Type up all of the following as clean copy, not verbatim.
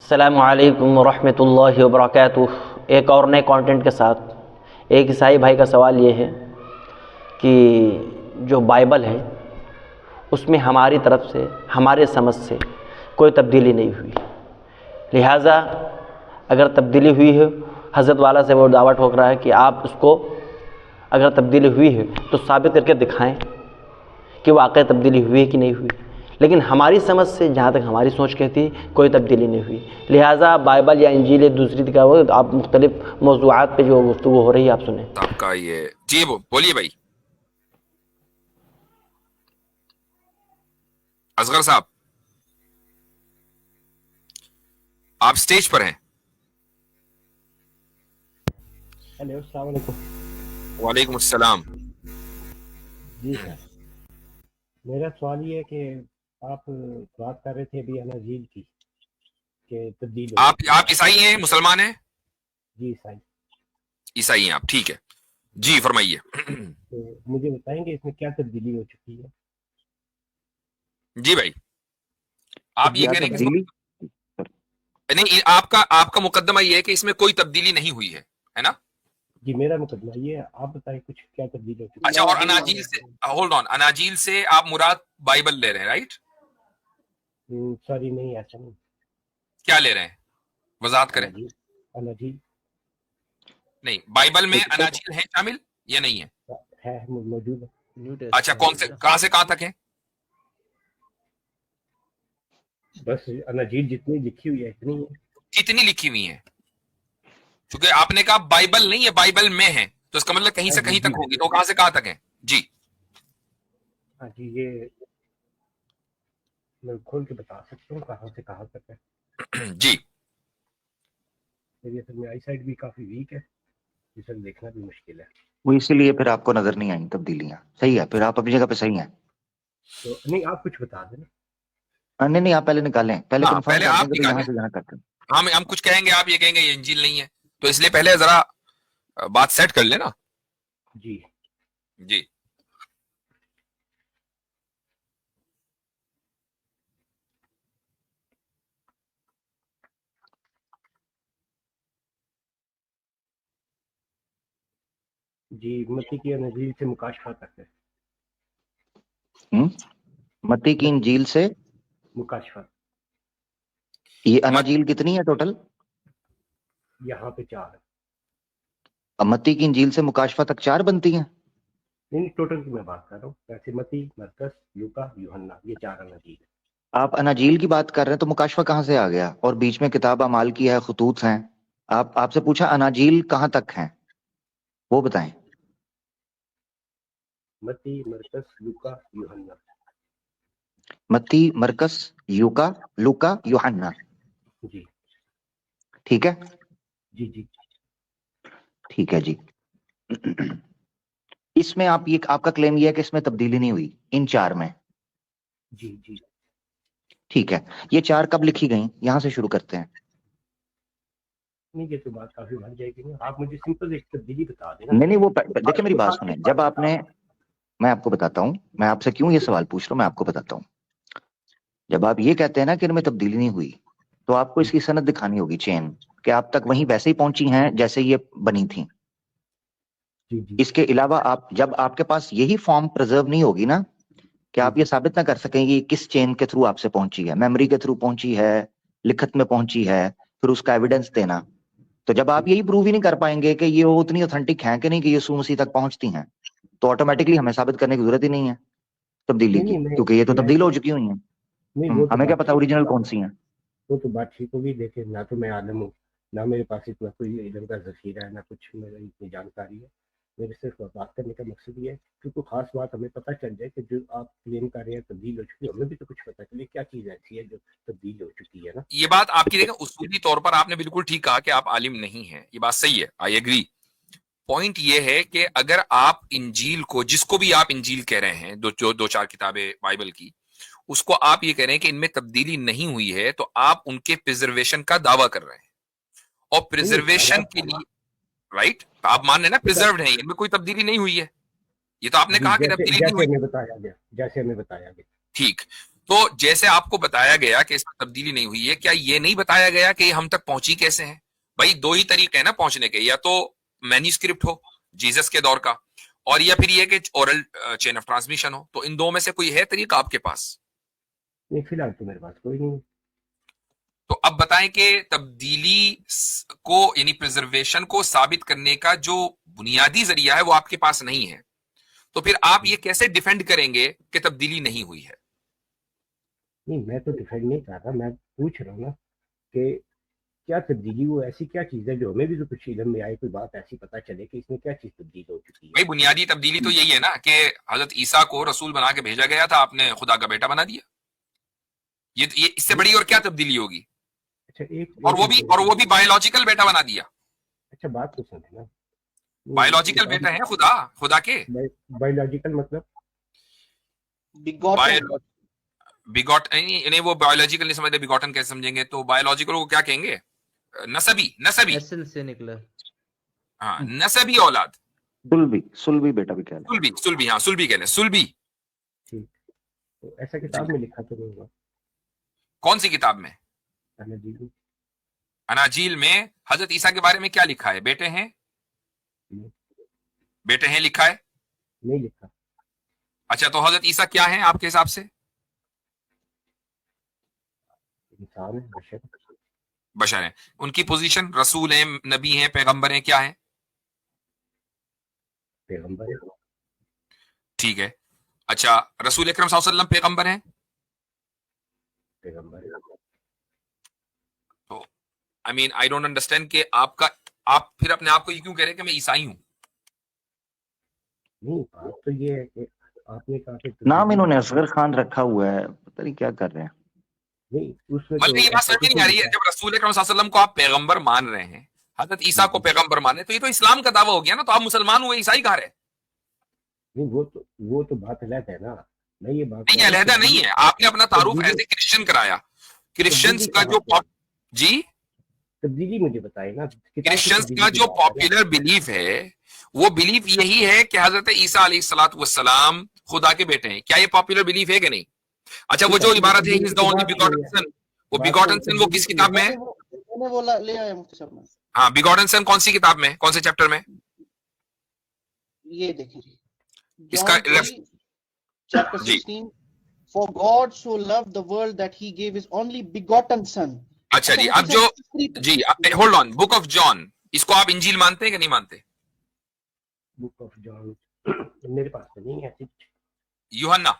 السلام علیکم ورحمۃ اللہ وبرکاتہ۔ ایک اور نئے کانٹینٹ کے ساتھ ایک عیسائی بھائی کا سوال یہ ہے کہ جو بائبل ہے اس میں ہماری طرف سے ہمارے سمجھ سے کوئی تبدیلی نہیں ہوئی، لہٰذا اگر تبدیلی ہوئی ہے حضرت والا سے وہ دعویٰ ٹھوک رہا ہے کہ آپ اس کو اگر تبدیلی ہوئی ہے تو ثابت کر کے دکھائیں کہ واقعی تبدیلی ہوئی ہے کہ نہیں ہوئی، لیکن ہماری سمجھ سے جہاں تک ہماری سوچ کہتی ہے کوئی تبدیلی نہیں ہوئی، لہٰذا بائبل یا انجیل یا دوسری کتاب آپ مختلف موضوعات پہ جو گفتگو ہو رہی ہے آپ سنیں۔ آپ کا یہ جی بولیے بھائی اصغر صاحب، آپ سٹیج پر ہیں۔ ہیلو، السلام علیکم۔ وعلیکم السلام۔ جی سر، میرا سوال یہ ہے کہ آپ بات کر رہے تھے ابھی اناجیل کی کہ تبدیل ہو آپ چکی ہے۔ عیسائی ہیں مسلمان ہیں؟ جی سائن، عیسائی ہیں آپ، ٹھیک ہے جی فرمائیے۔ تو مجھے بتائیں گے اس میں کیا تبدیلی ہو چکی ہے؟ جی بھائی، آپ یہ کیا کہہ رہے ہیں کہ اس تبدیلی؟ میں نہیں، آپ کا مقدمہ یہ ہے کہ اس میں کوئی تبدیلی نہیں ہوئی ہے نا؟ جی میرا مقدمہ یہ ہے، آپ بتائیں کچھ کیا تبدیلی ہو چکی اچھا، اور اناجیل سے ہولڈ آن، اناجیل سے آپ مراد بائبل لے رہے ہیں رائٹ؟ ہے؟ سوری، نہیں ایسا نہیں۔ کیا لے رہے ہیں وضاحت کریں۔ اناجیل، اناجیل نہیں، بائبل میں ایک اناجیل ہے شامل یا نہیں ہے؟ ہے، موجود ہے۔ اچھا، کون سے کہاں سے کہاں تک ہے؟ بس اناجیل جتنی لکھی ہوئی ہے اتنی ہے۔ کتنی لکھی ہوئی ہیں؟ چونکہ آپ نے کہا بائبل نہیں ہے، بائبل میں ہے، تو اس کا مطلب کہیں ہاں سے جی کہیں جی تک ہوگی، تو کہاں سے کہاں تک ہے؟ جی ہاں جی، یہ میں کھول کے بتا سکتا ہوں کہاں سے کہاں تک ہے۔ جی میری اصل میں آئی سائٹ بھی کافی ویک ہے، جسے دیکھنا بھی مشکل ہے۔ وہ اسی لیے پھر آپ کو نظر نہیں آئیں تبدیلیاں۔ صحیح ہے، پھر آپ اپنی جگہ پہ صحیح ہیں۔ تو نہیں، آپ کچھ بتا دیں نا۔ نہیں نہیں، آپ پہلے نکالیں، پہلے ہاں، کنفرم پہلے کر دیں آپ کہ یہاں نکالیں، سے جہاں کرتے ہیں۔ ہم کچھ کہیں گے، آپ یہ کہیں گے یہ انجیل نہیں ہے، تو اس لیے پہلے ذرا بات سیٹ کر لیں نا۔ جی جی جی، متی کی انجیل سے مکاشفہ تک ہے۔ متی کی انجیل سے مکاشفہ یہ مت اناجیل کتنی ہے ٹوٹل؟ یہاں پہ 4 ہے۔ اب متی کی انجیل سے مکاشفہ تک 4 بنتی ہیں؟ نہیں، ٹوٹل کی میں بات کر رہا ہوں، ویسے متی، مرکز، لوکا، یوحنا، یہ 4 اناجیل ہے۔ آپ اناجیل کی بات کر رہے ہیں تو مکاشفہ کہاں سے آ گیا؟ اور بیچ میں کتاب اعمال کی ہے، خطوط ہیں۔ آپ سے پوچھا اناجیل کہاں تک ہیں، وہ بتائیں۔ متی، مرکز، لوکا، یوحنا۔ متی، مرکس، یوکا، لوکا، یوحنا، جی ٹھیک ہے؟ جی جی ٹھیک ہے جی۔ اس میں آپ کا کلیم یہ ہے کہ اس میں تبدیلی نہیں ہوئی ان 4 میں؟ جی جی ٹھیک ہے، یہ 4 کب لکھی گئیں؟ یہاں سے شروع کرتے ہیں۔ نہیں، یہ تو بات کافی بڑھ جائے گی نا، آپ مجھے سمپل ایک تبدیلی بتا دیں نا۔ نہیں نہیں، وہ دیکھیں میری بات سنیں، جب آپ نے، میں آپ کو بتاتا ہوں، میں آپ سے کیوں یہ سوال پوچھ رہا ہوں، میں آپ کو بتاتا ہوں۔ جب آپ یہ کہتے ہیں نا کہ ان میں تبدیلی نہیں ہوئی، تو آپ کو اس کی سند دکھانی ہوگی، چین، کہ آپ تک وہیں ویسے ہی پہنچی ہیں جیسے یہ بنی تھیں۔ جی جی اس کے علاوہ جب آپ کے پاس یہی فارم پرزرو نہیں ہوگی نا، کہ آپ یہ ثابت نہ کر سکیں یہ کس چین کے تھرو آپ سے پہنچی ہے، میموری کے تھرو پہنچی ہے، لکھت میں پہنچی ہے، پھر اس کا ایویڈنس دینا، تو جب آپ یہی پروو ہی نہیں کر پائیں گے کہ یہ وہ اتنی اوتھینٹک ہیں کہ نہیں کہ یسوع مسیح تک پہنچتی ہیں، تو آٹومیٹکلی ہمیں ثابت کرنے کی ضرورت ہی نہیں ہے تبدیلی نہیں کی، نہیں، کیونکہ یہ تو میں تبدیل ہو چکی ہوئی ہیں۔ نہیں، وہ تو ہمیں کیا بات پتا ٹھیک ہے، اوریجنل کون سی ہیں۔ وہ تو بات ٹھیک ہوگی، دیکھیں نہ تو میں عالم ہوں، نہ میرے پاس اتنا کوئی علم کا ذخیرہ ہے، نہ کچھ میری اتنی جانکاری ہے۔ میرے صرف بات کرنے کا مقصد یہ ہے کہ کوئی خاص بات ہمیں پتہ چل جائے کہ جو آپ کلیم کر رہے ہیں تبدیل ہو چکی ہے، ہمیں بھی تو کچھ پتہ چلے کیا چیز ایسی ہے جو تبدیل ہو چکی ہے نا۔ یہ بات آپ کی دیکھیں، اصولی طور پر آپ نے بالکل ٹھیک کہا کہ آپ عالم نہیں ہیں، یہ بات صحیح ہے، آئی ایگری۔ پوائنٹ یہ ہے کہ اگر آپ انجیل کو، جس کو بھی آپ انجیل کہہ رہے ہیں، دو چار کتابیں بائبل کی، اس کو آپ یہ کہہ رہے ہیں کہ ان میں تبدیلی نہیں ہوئی ہے، تو آپ ان کے پریزرویشن کا دعویٰ کر رہے ہیں، اور نہیں پریزرویشن کے لیے رائٹ، آپ مان رہے ہیں نا پریزروڈ ہے، ان میں کوئی تبدیلی نہیں ہوئی ہے، یہ تو آپ نے جی، کہا کہ جیسے تبدیلی نہیں جیسے ہوئی، ہمیں بتایا گیا، جیسے ہمیں بتایا گیا۔ ٹھیک۔ تو جیسے آپ کو بتایا گیا کہ اس میں تبدیلی نہیں ہوئی ہے, کیا یہ نہیں بتایا گیا کہ یہ ہم تک پہنچی کیسے ہیں؟ بھائی دو ہی طریقے ہیں نا پہنچنے کے, یا تو مینیوسکرپٹ ہو جیزس کے دور کا, اور یا پھر یہ کہ اورل چین آف ٹرانسمیشن ہو. تو ان دو میں سے کوئی ہے طریقہ آپ کے پاس؟ نہیں, فی الحال تو میرے پاس کوئی نہیں. تو اب بتائیں کہ تبدیلی کو یعنی پریزرویشن کو ثابت کرنے کا جو بنیادی ذریعہ ہے وہ آپ کے پاس نہیں ہے, تو پھر آپ یہ کیسے ڈیفینڈ کریں گے کہ تبدیلی نہیں ہوئی ہے؟ نہیں, میں تو ڈیفینڈ نہیں کر رہا, میں پوچھ رہا ہوں نا کہ کیا تبدیلی وہ ایسی کیا چیز ہے جو ہمیں بھی تو کچھ علم میں آئے, کوئی بات ایسی پتہ چلے کہ اس میں کیا چیز تبدیل ہو چکی ہے. بھائی بنیادی تبدیلی تو یہی ہے نا کہ حضرت عیسیٰ کو رسول بنا کے بھیجا گیا تھا, آپ نے خدا کا بیٹا بنا دیا. یہ اس سے بڑی اور کیا تبدیلی ہوگی؟ اچھا ایک اور وہ بھی بایولوجیکل بیٹا بنا دیا. اچھا بات تو سمجھے نا, بایولوجیکل بیٹا ہے خدا کے. بایولوجیکل مطلب نہیں وہ بایولوجیکل نہیں سمجھتے, بیگوٹن کیسے سمجھیں گے؟ تو بایولوجیکل کو کیا کہیں گے؟ نسبی ایسن سے نکلا. ہاں نسبی اولاد, سلبی بیٹا بھی کہہ لیں. سلبی ہاں سلبی کہہ لیں, سلبی. ٹھیک, تو ایسا کتاب میں لکھا تو نہیں ہوگا. کون سی کتاب میں؟ اناجیل میں حضرت عیسیٰ کے بارے میں کیا لکھا ہے؟ بیٹے ہیں لکھا ہے؟ نہیں لکھا. اچھا تو حضرت عیسیٰ کیا ہیں آپ کے حساب سے؟ انسان ہے, بشر ہیں. ان کی پوزیشن رسول ہیں, نبی ہیں, پیغمبر ہیں, کیا ہیں؟ پیغمبر ہے. ٹھیک ہے. اچھا رسول اکرم صلی اللہ علیہ وسلم پیغمبر ہیں؟ پیغمبر ہے. تو آئی مین آئی ڈونٹ انڈرسٹینڈ کہ آپ پھر اپنے آپ کو یہ کیوں کہہ رہے ہیں کہ میں عیسائی ہوں؟ نہیں, بات تو یہ ہے کہ آپ نے کہا کہ نام انہوں نے اصغر خان رکھا ہوا ہے, پتہ نہیں کیا کر رہے ہیں. نہیں, اس میں مطلب یہ بات سمجھ نہیں آ رہی ہے, جب رسول اکرم صلی اللہ علیہ وسلم کو آپ پیغمبر مان رہے ہیں, حضرت عیسیٰ کو پیغمبر مان رہے ہیں, تو یہ تو اسلام کا دعویٰ ہو گیا نا, تو آپ مسلمان ہوئے, عیسائی کہا رہے ہیں. نہیں, وہ تو بات علیحدہ ہے نا. میں یہ بات نہیں علیحدہ نہیں ہے, آپ نے اپنا تعارف ایز اے کرسچن کرایا. کرسچنز کا جو جی تبدیلی مجھے بتائے نا, کرسچنز کا جو پاپولر بلیف ہے وہ بلیف یہی ہے کہ حضرت عیسیٰ علیہ الصلوۃ والسلام خدا کے بیٹے ہیں. کیا یہ پاپولر بلیف ہے کہ نہیں؟ اچھا وہ جو عبارت ہے وہ بیگوٹن سن وہ کس کتاب میں ہے؟ ہاں بیگوٹن سن کون سی کتاب میں, کون سے چیپٹر میں؟ یہ دیکھیں اس کا chapter 16, for God so loved the world that he gave his only begotten son. اچھا جی, اب جو جی hold on, book of John, اس کو آپ انجیل مانتے ہیں کہ نہیں مانتے؟ بک آف جان میرے پاس تو نہیں ہے. یوحنا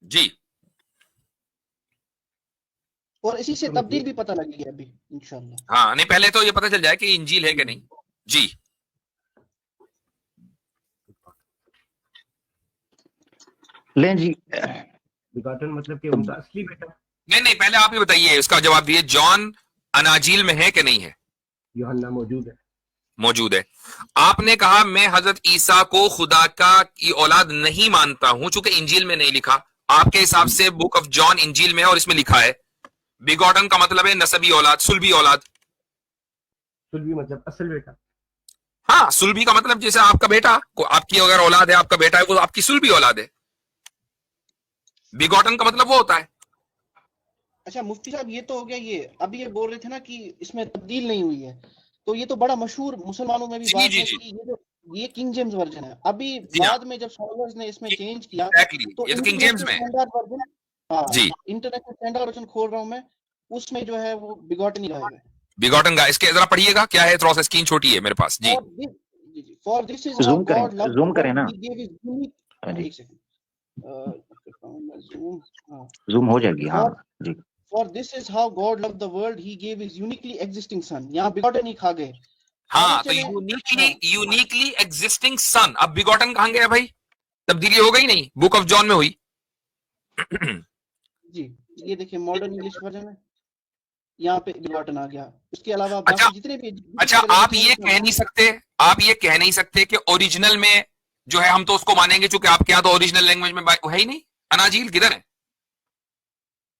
جی, اور اسی سے تبدیل بھی پتہ لگے گی ابھی انشاءاللہ. ہاں نہیں پہلے تو یہ پتہ چل جائے کہ انجیل ہے کہ نہیں. جی لیں جی, بیگاٹن مطلب کہ ان کا اصلی بیٹا. نہیں پہلے آپ یہ بتائیے, اس کا جواب دیے, جان اناجیل میں ہے کہ نہیں ہے؟ یوحنا موجود ہے. آپ نے کہا میں حضرت عیسیٰ کو خدا کی اولاد نہیں مانتا ہوں چونکہ انجیل میں نہیں لکھا. آپ کے حساب سے بک آف جان انجیل میں ہے اور اس میں لکھا ہے بیگوٹن کا مطلب ہے نسبی اولاد, سلبی اولاد. سلبی مطلب اصل بیٹا. ہاں سلبی کا مطلب جیسے آپ کا بیٹا, آپ کی اگر اولاد ہے, آپ کا بیٹا ہے, وہ آپ کی سلبی اولاد ہے. بیگوٹن کا مطلب وہ ہوتا ہے. اچھا مفتی صاحب یہ تو ہو گیا, یہ ابھی یہ بول رہے تھے نا کہ اس میں تبدیل نہیں ہوئی ہے, تو یہ تو بڑا مشہور مسلمانوں میں بھی بات ہے کہ یہ کنگ جیمز ورژن ہے. ابھی بعد میں جب اسکالرز نے اس میں چینج کیا تو کنگ جیمز میں انٹرنیشنل اسٹینڈرڈ ورژن کھول رہا ہوں میں, اس میں جو ہے وہ بیگوٹن ہی رہے گا. بیگوٹن کا اس کے ذرا پڑھیے گا, کیا ہے, تھوڑا سا اسکرین چھوٹی ہے میرے پاس. جی فار دس از ہاؤ گاڈ لوڈ زوم کریں نا, زوم ہو جائے گی. ہاں جی. For this is how God loved the world, he gave his uniquely existing son. یہاں بیگوٹن ہی کھا گئے. ہاں تو یونیکلی ایگزسٹنگ سن. اب بیگوٹن کہاں گیا بھائی؟ تبدیلی ہو گئی نہیں, بک آف جان میں ہوئی. جی یہ دیکھیں ماڈرن انگلش ورژن میں یہاں پہ بیگوٹن آ گیا. اس کے علاوہ جتنے بھی اچھا آپ یہ کہہ نہیں سکتے کہ اوریجنل میں جو ہے ہم تو اس کو مانیں گے چونکہ آپ کے یہاں تو اوریجنل لینگویج میں ہے ہی نہیں. اناجیل کدھر ہے؟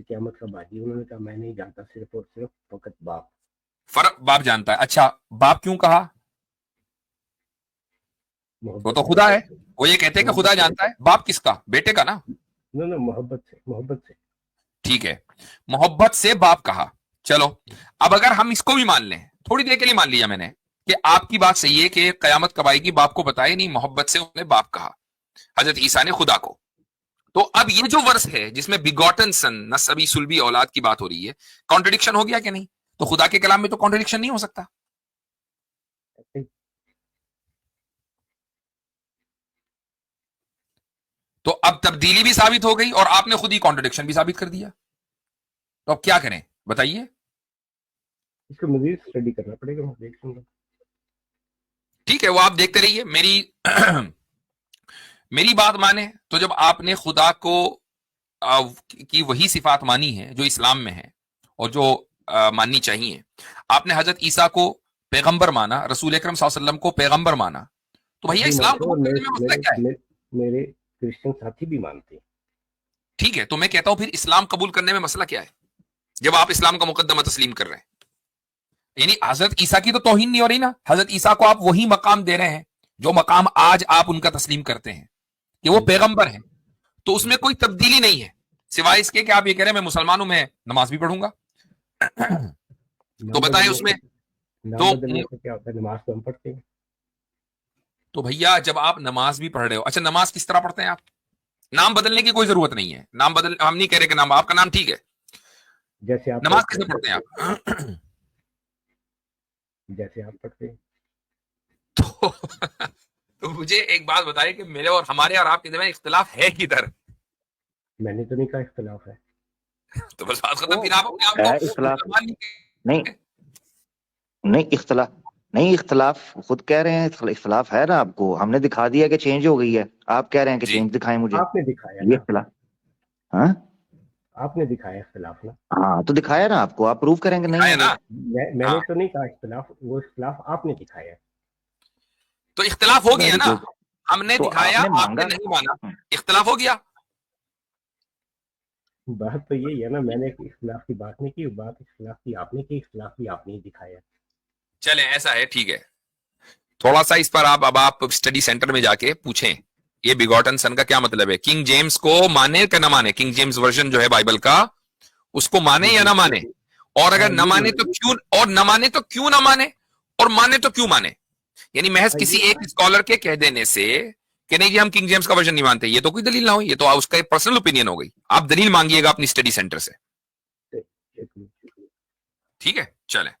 کہ قیامت کب آ گئی؟ انہوں نے کہا میں نہیں جانتا، صرف اور صرف فقط باپ. فرق باپ جانتا ہے. اچھا باپ کیوں کہا؟ وہ تو خدا ہے. وہ یہ کہتے ہیں کہ خدا جانتا ہے. باپ کس کا؟ بیٹے کا نا. نہ محبت سے. ٹھیک ہے محبت سے باپ کہا. چلو اب اگر ہم اس کو بھی مان لیں، تھوڑی دیر کے لیے مان لیا میں نے کہ آپ کی بات صحیح ہے کہ قیامت کب آئے گی باپ کو بتائے نہیں، محبت سے انہوں نے باپ کہا حضرت عیسیٰ نے خدا کو. تو اب یہ جو ورس ہے جس میں بیگوٹن سن، نسبی سلبی اولاد کی بات ہو رہی ہے، کانٹرڈکشن ہو گیا کہ نہیں؟ تو خدا کے کلام میں تو کانٹرڈکشن نہیں ہو سکتا. تو اب تبدیلی بھی ثابت ہو گئی اور آپ نے خود ہی کانٹرڈکشن بھی ثابت کر دیا. تو اب کیا کریں بتائیے؟ اس کو مزید اسٹڈی کرنا پڑے گا. میں دیکھ لوں گا. ٹھیک ہے وہ آپ دیکھتے رہیے. میری بات مانے تو جب آپ نے خدا کو کی وہی صفات مانی ہے جو اسلام میں ہے اور جو ماننی چاہیے، آپ نے حضرت عیسیٰ کو پیغمبر مانا، رسول اکرم صلی اللہ علیہ وسلم کو پیغمبر مانا، تو بھیا اسلام کو کرنے میں مسئلہ کیا ہے؟ میرے کرسچن ساتھی بھی مانتے ہیں. ٹھیک ہے تو میں کہتا ہوں پھر اسلام قبول کرنے میں مسئلہ کیا ہے جب آپ اسلام کا مقدمہ تسلیم کر رہے ہیں؟ یعنی حضرت عیسیٰ کی تو توہین نہیں ہو رہی نا. حضرت عیسیٰ کو آپ وہی مقام دے رہے ہیں جو مقام آج آپ ان کا تسلیم کرتے ہیں کہ وہ پیغمبر ہیں. تو اس میں کوئی تبدیلی نہیں ہے سوائے اس کے کہ آپ یہ کہہ رہے ہیں میں مسلمان ہوں، میں نماز بھی پڑھوں گا. تو بتائیں اس میں تو کیا ہوتا ہے؟ نماز تو ہم پڑھتے ہیں. تو بھیا جب آپ نماز بھی پڑھ رہے ہو، اچھا نماز کس طرح پڑھتے ہیں آپ؟ نام بدلنے کی کوئی ضرورت نہیں ہے. نام بدل ہم نہیں کہہ رہے کہ نام آپ کا نام ٹھیک ہے. جیسے آپ نماز کیسے پڑھتے ہیں آپ؟ جیسے آپ پڑھتے ہیں. تو مجھے ایک بات بتائیے کہ میرے اور ہمارے اور آپ کے درمیان اختلاف ہے کدھر؟ میں نے تو نہیں کہا اختلاف ہے. تو بس بات ختم. پھر آپ اپنے آپ کو اختلاف نہیں اختلاف خود کہہ رہے ہیں. اختلاف ہے نا آپ کو. ہم نے دکھا دیا کہ چینج ہو گئی ہے، آپ کہہ رہے ہیں کہ چینج دکھائیں مجھے. آپ نے دکھایا یہ اختلاف. ہاں آپ نے دکھایا اختلاف نا. ہاں تو دکھایا نا آپ کو. آپ پروف کریں گے نہیں نا. میں نے تو نہیں کہا اختلاف، وہ اختلاف آپ نے دکھایا. تو اختلاف ہو گیا نا. ہم نے دکھایا آپ نے نہیں مانا، اختلاف ہو گیا. بات تو یہی ہے نا. میں نے اختلاف کی بات نہیں کی، بات اختلاف کی آپ نے کی. اختلاف کی آپ نے دکھایا. چلیں ایسا ہے ٹھیک ہے. تھوڑا سا اس پر اب آپ اسٹڈی سینٹر میں جا کے پوچھیں یہ بیگوٹن سن کا کیا مطلب ہے. کنگ جیمز کو مانے کہ نہ مانے؟ کنگ جیمز ورژن جو ہے بائبل کا اس کو مانے یا نہ مانے؟ اور اگر نہ مانے تو کیوں، اور نہ مانے تو کیوں نہ مانے، اور مانے تو کیوں مانے؟ یعنی محض کسی ایک اسکالر کے کہہ دینے سے کہ نہیں جی ہم کنگ جیمز کا ورژن نہیں مانتے، یہ تو کوئی دلیل نہ ہوئی. یہ تو اس کا ایک پرسنل اوپینین ہو گئی. آپ دلیل مانگیے گا اپنی اسٹڈی سینٹر سے. ٹھیک ہے چلیں.